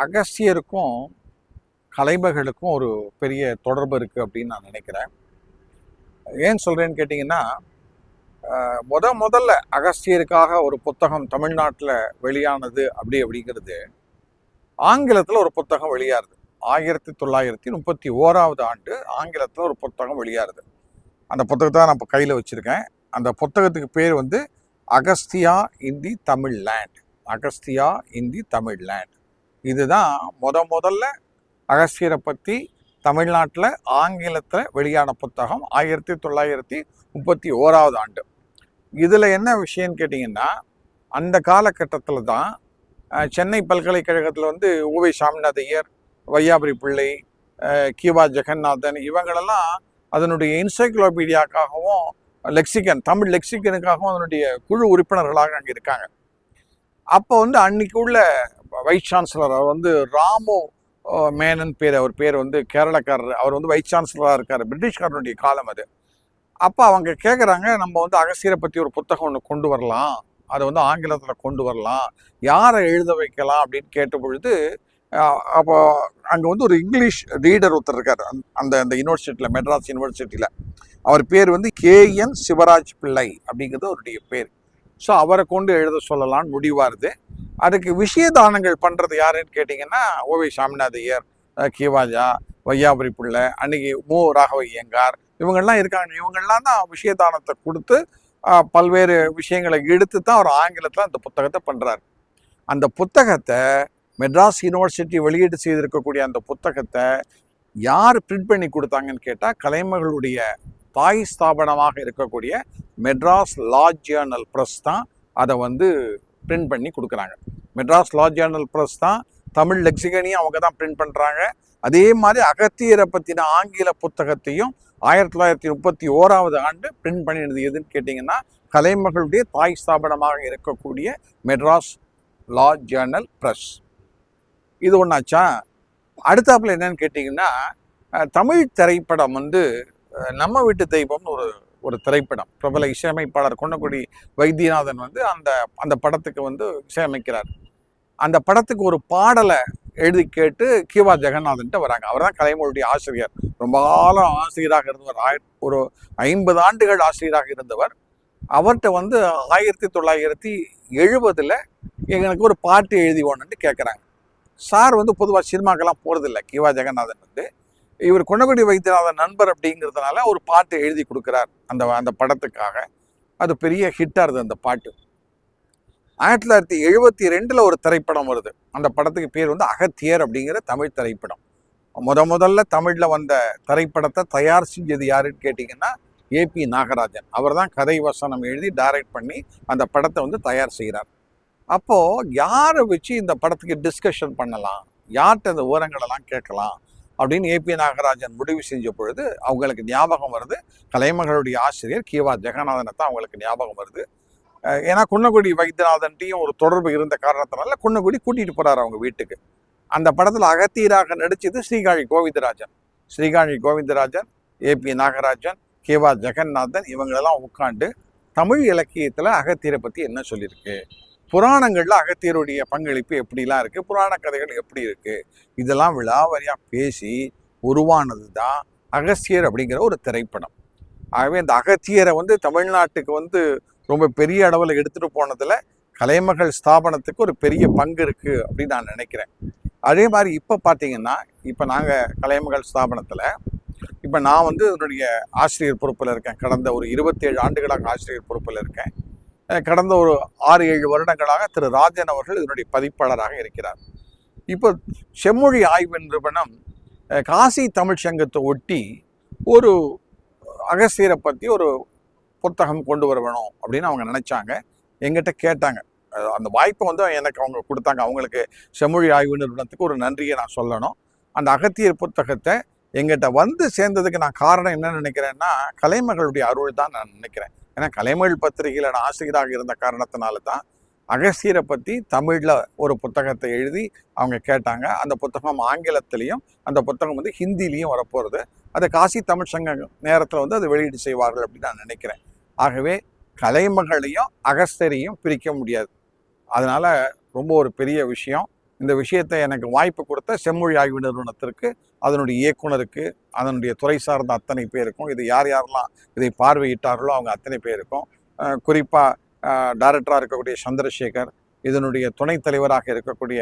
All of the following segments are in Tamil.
அகஸ்தியருக்கும் கலைமகளுக்கும் ஒரு பெரிய தொடர்பு இருக்குது அப்படின்னு நான் நினைக்கிறேன். ஏன் சொல்கிறேன்னு கேட்டிங்கன்னா, முதல்ல அகஸ்தியருக்காக ஒரு புத்தகம் தமிழ்நாட்டில் வெளியானது அப்படிங்கிறது ஆங்கிலத்தில் ஒரு புத்தகம் வெளியாகுது. 1931 ஆண்டு ஆங்கிலத்தில் ஒரு புத்தகம் வெளியாகுது. அந்த புத்தகத்தை நான் இப்போ கையில் வச்சுருக்கேன். அந்த புத்தகத்துக்கு பேர் வந்து அகஸ்தியா இன் தி தமிழ் லேண்ட். அகஸ்தியா இன் தி தமிழ் லேண்ட். இதுதான் முதல்ல அகஸ்தியரை பற்றி தமிழ்நாட்டில் ஆங்கிலத்தில் வெளியான புத்தகம் 1931 ஆண்டு. இதில் என்ன விஷயம்னு கேட்டிங்கன்னா, அந்த காலகட்டத்தில் தான் சென்னை பல்கலைக்கழகத்தில் வந்து ஓவை சாமிநாத ஐயர், வையாபுரி பிள்ளை, கிவா ஜெகநாதன் இவங்களெல்லாம் அதனுடைய என்சைக்ளோபீடியாக்காகவும் லெக்சிகன், தமிழ் லெக்சிகனுக்காகவும் அதனுடைய குழு உறுப்பினர்களாக அங்கே இருக்காங்க. அப்போ வந்து அன்னைக்கு உள்ள வைஸ் சான்சலர் அவர் வந்து ராமோ மேனன் அவர் பேர் வந்து கேரளக்காரர். அவர் வந்து வைஸ் சான்சலராக இருக்கார். பிரிட்டிஷ்காரனுடைய காலம் அது. அப்போ அவங்க கேட்குறாங்க, நம்ம வந்து அகஸ்தியரை பற்றி ஒரு புத்தகம் ஒன்று கொண்டு வரலாம், அதை வந்து ஆங்கிலத்தில் கொண்டு வரலாம், யாரை எழுத வைக்கலாம் அப்படின்னு கேட்ட பொழுது, அப்போ அங்கே வந்து ஒரு இங்கிலீஷ் ரீடர் ஒருத்தர் இருக்கார் அந்த யூனிவர்சிட்டியில், மெட்ராஸ் யூனிவர்சிட்டியில். அவர் பேர் வந்து KN சிவராஜ் பிள்ளை அப்படிங்கிறது அவருடைய பேர். ஸோ அவரை கொண்டு எழுத சொல்லலான்னு முடிவாருது. அதுக்கு விஷயதானங்கள் பண்ணுறது யாருன்னு கேட்டிங்கன்னா, ஓவை சாமிநாத ஐயர், கிவாஜா, வையாபுரி பிள்ளை, அன்னைக்கு மு ராகவ ஐயங்கார் இவங்கெல்லாம் இருக்காங்க. இவங்கெல்லாம் தான் விஷயதானத்தை கொடுத்து பல்வேறு விஷயங்களை எடுத்து தான் அவர் ஆங்கிலத்தில் அந்த புத்தகத்தை பண்ணுறாரு. அந்த புத்தகத்தை மெட்ராஸ் யூனிவர்சிட்டி வெளியீடு செய்திருக்கக்கூடிய அந்த புத்தகத்தை யார் பிரிண்ட் பண்ணி கொடுத்தாங்கன்னு கேட்டால், கலைமகளுடைய தாய் ஸ்தாபனமாக இருக்கக்கூடிய மெட்ராஸ் லா ஜேர்னல் ப்ரெஸ் தான் அதை வந்து பிரிண்ட் பண்ணி கொடுக்குறாங்க. மெட்ராஸ் லா ஜேர்னல் ப்ரெஸ் தான் தமிழ் லெக்சிகனையும் அவங்க தான் பிரிண்ட் பண்ணுறாங்க. அதே மாதிரி அகத்தியரை பற்றின ஆங்கில புத்தகத்தையும் 1931 ஆண்டு பிரிண்ட் பண்ணினது எதுன்னு கேட்டிங்கன்னா, கலைமகளுடைய தாய் ஸ்தாபனமாக இருக்கக்கூடிய மெட்ராஸ் லா ஜேர்னல் ப்ரெஸ். இது ஒன்றாச்சா. அடுத்தாப்புல என்னன்னு கேட்டிங்கன்னா, தமிழ் திரைப்படம் வந்து நம்ம வீட்டு தெய்வம்னு ஒரு திரைப்படம். பிரபல இசையமைப்பாளர் கொன்னக்குடி வைத்தியநாதன் வந்து அந்த படத்துக்கு வந்து இசையமைக்கிறார். அந்த படத்துக்கு ஒரு பாடலை எழுதி கேட்டு கிவா ஜெகநாதன்ட்டு வராங்க. அவர் தான் கலைமகளுடைய ஆசிரியர். ரொம்ப காலம் ஆசிரியராக இருந்தவர், ஒரு 50 ஆண்டுகள் ஆசிரியராக இருந்தவர். அவர்கிட்ட வந்து 1970 எங்களுக்கு ஒரு பாட்டு எழுதி ஒன்றுட்டு கேட்குறாங்க. சார் வந்து பொதுவாக சினிமாக்கெல்லாம் போகிறதில்ல. கிவா ஜெகநாதன் வந்து இவர் கொன்னக்குடி வைத்தியநாதன் நண்பர் அப்படிங்கிறதுனால ஒரு பாட்டு எழுதி கொடுக்குறார் அந்த படத்துக்காக. அது பெரிய ஹிட்டாக இருந்தது அந்த பாட்டு. 1972 ஒரு திரைப்படம் வருது. அந்த படத்துக்கு பேர் வந்து அகத்தியர் அப்படிங்கிற தமிழ் திரைப்படம். முதல்ல தமிழில் வந்த திரைப்படத்தை தயார் செஞ்சது யாருன்னு கேட்டிங்கன்னா, AP நாகராஜன். அவர் தான் கதை வசனம் எழுதி டைரக்ட் பண்ணி அந்த படத்தை வந்து தயார் செய்கிறார். அப்போது யாரை வச்சு இந்த படத்துக்கு டிஸ்கஷன் பண்ணலாம், யார்கிட்ட இந்த விவரங்களெல்லாம் கேட்கலாம் அப்படின்னு AP நாகராஜன் முடிவு செஞ்ச பொழுது அவங்களுக்கு ஞாபகம் வருது கலைமகளுடைய ஆசிரியர் கிவா ஜெகநாதனை தான் அவங்களுக்கு ஞாபகம் வருது. ஏன்னா குன்னக்குடி வைத்தியநாதன்ட்டையும் ஒரு தொடர்பு இருந்த காரணத்தினால குன்னக்குடி கூட்டிகிட்டு போகிறார் அவங்க வீட்டுக்கு. அந்த படத்தில் அகத்தியராக நடித்தது ஸ்ரீகாழி கோவிந்தராஜன், AP நாகராஜன், கிவா ஜெகநாதன் இவங்களெல்லாம் உட்காந்து தமிழ் இலக்கியத்தில் அகத்தியரை பற்றி என்ன சொல்லியிருக்கு, புராணங்களில் அகத்தியருடைய பங்களிப்பு எப்படிலாம் இருக்குது, புராண கதைகள் எப்படி இருக்குது, இதெல்லாம் விழாவாரியாக பேசி உருவானது தான் அகஸ்தியர் அப்படிங்கிற ஒரு திரைப்படம். ஆகவே இந்த அகத்தியரை வந்து தமிழ்நாட்டுக்கு வந்து ரொம்ப பெரிய அளவில் எடுத்துகிட்டு போனதில் கலைமகள் ஸ்தாபனத்துக்கு ஒரு பெரிய பங்கு இருக்குது அப்படின்னு நான் நினைக்கிறேன். அதே மாதிரி இப்போ பார்த்தீங்கன்னா, இப்போ நாங்கள் கலைமகள் ஸ்தாபனத்தில் இப்போ நான் வந்து என்னுடைய ஆசிரியர் பொறுப்பில் இருக்கேன். கடந்த ஒரு 27 ஆண்டுகளாக ஆசிரியர் பொறுப்பில் இருக்கேன். கடந்த ஒரு 6-7 வருடங்களாக திரு ராஜன் அவர்கள் இதனுடைய பதிப்பாளராக இருக்கிறார். இப்போ செம்மொழி ஆய்வு நிறுவனம் காசி தமிழ் சங்கத்தை ஒட்டி ஒரு அகஸ்தியரை பற்றி ஒரு புத்தகம் கொண்டு வர வேணும் அப்படின்னு அவங்க நினச்சாங்க. எங்கிட்ட கேட்டாங்க. அந்த வாய்ப்பை வந்து எனக்கு அவங்க கொடுத்தாங்க. அவங்களுக்கு செம்மொழி ஆய்வு நிறுவனத்துக்கு ஒரு நன்றியை நான் சொல்லணும். அந்த அகத்தியர் புத்தகத்தை எங்கிட்ட வந்து சேர்ந்ததுக்கு நான் காரணம் என்ன நினைக்கிறேன்னா, கலைமகளுடைய அருள் தான் நான் நினைக்கிறேன். ஏன்னா கலைமகள் பத்திரிகையில் நான் ஆசிரியராக இருந்த காரணத்தினால தான் அகஸ்தியரை பற்றி தமிழில் ஒரு புத்தகத்தை எழுதி அவங்க கேட்டாங்க. அந்த புத்தகம் ஆங்கிலத்திலையும் அந்த புத்தகம் வந்து ஹிந்திலையும் வரப்போகிறது. அதை காசி தமிழ் சங்க நேரத்தில் வந்து அதை வெளியீடு செய்வார்கள் அப்படின்னு நான் நினைக்கிறேன். ஆகவே கலைமகளையும் அகஸ்தியரையும் பிரிக்க முடியாது. அதனால் ரொம்ப ஒரு பெரிய விஷயம். இந்த விஷயத்தை எனக்கு வாய்ப்பு கொடுத்த செம்மொழி ஆய்வு நிறுவனத்திற்கு, அதனுடைய இயக்குனருக்கு, அதனுடைய துறை சார்ந்த அத்தனை பேருக்கும், இது யார் யாரெல்லாம் இதை பார்வையிட்டார்களோ அவங்க அத்தனை பேருக்கும், குறிப்பாக டைரக்டராக இருக்கக்கூடிய சந்திரசேகர், இதனுடைய துணைத் தலைவராக இருக்கக்கூடிய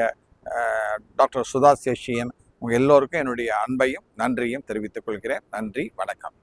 டாக்டர் சுதா சேஷியன், உங்கள் எல்லோருக்கும் என்னுடைய அன்பையும் நன்றியும் தெரிவித்துக் கொள்கிறேன். நன்றி, வணக்கம்.